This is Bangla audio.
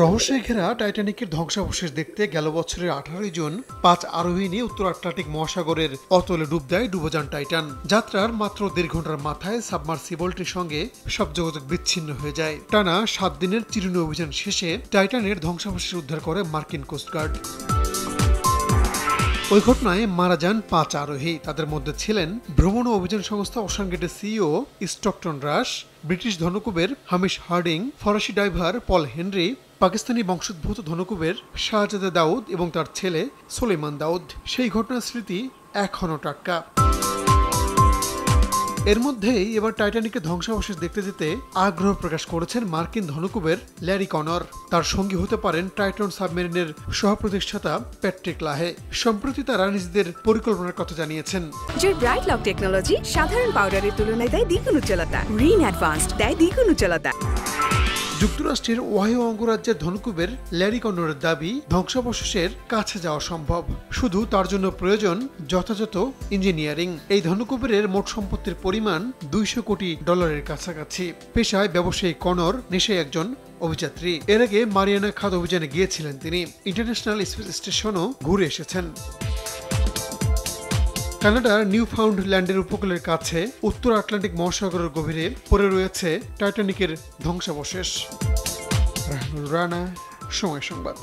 রহস্যে ঘেরা টাইটানিকের ধ্বংসাবশেষ দেখতে গেল বছরের 18 জুন 5 আরোহী নিয়ে উত্তর আটলান্টিক মহাসাগরের অতলে ডুব দেয় ডুবোযান টাইটান। যাত্রার মাত্র 1.5 ঘন্টার মাথায় সাবমার্সিবলটির সঙ্গে সব যোগাযোগ বিচ্ছিন্ন হয়ে যায়। টানা 7 দিনের চিরুনি অভিযান শেষে টাইটানের ধ্বংসাবশেষ উদ্ধার করে মার্কিন কোস্টগার্ড। ওই ঘটনায় মারা যান 5 আরোহী। তাদের মধ্যে ছিলেন ভ্রমণ ও অভিযান সংস্থা ওশান গেটের সিইও স্টকটন রাশ, ব্রিটিশ ধনকুবের হামিশ হার্ডিং, ফরাসি ডাইভার পল হেনরি, পাকিস্তানি বংশোদ্ভূত ধনকুবের শাহজাদা দাউদ এবং তার ছেলে সোলেমান দাউদ। সেই ঘটনার স্মৃতি এখনও টাটকা। এর মধ্যেই এবার টাইটানিকের ধ্বংসাবশেষ দেখতে যেতে আগ্রহ প্রকাশ করেছেন মার্কিন ধনকুবের ল্যারি কনর। তার সঙ্গী হতে পারেন টাইটন সাবমেরিনের সহপ্রতিষ্ঠাতা প্যাট্রিক লাহে। সম্প্রতি তারা নিজেদের পরিকল্পনার কথা জানিয়েছেন। ব্রাইট লক টেকনোলজি সাধারণ পাউডারের তুলনায় দেয় দ্বিগুণ উজ্জ্বলতা, রিন অ্যাডভান্সড দেয় দ্বিগুণ উজ্জ্বলতা। যুক্তরাষ্ট্রের ওহাইও অঙ্গরাজ্যের ধনকুবের ল্যারি কনরের দাবি, ধ্বংসাবশেষের কাছে যাওয়া সম্ভব, শুধু তার জন্য প্রয়োজন যথাযথ ইঞ্জিনিয়ারিং। এই ধনকুবেরের মোট সম্পত্তির পরিমাণ $200 কোটি কাছাকাছি। পেশায় ব্যবসায়ী কনর নেশায় একজন অভিযাত্রী। এর আগে মারিয়ানা খাদ অভিযানে গিয়েছিলেন তিনি। ইন্টারন্যাশনাল স্পেস স্টেশনও ঘুরে এসেছেন। কানাডার নিউ ফাউন্ডল্যান্ডের উপকূলের কাছে উত্তর আটলান্টিক মহাসাগরের গভীরে পড়ে রয়েছে টাইটানিকের ধ্বংসাবশেষ। রাহানুর রানা, সময় সংবাদ।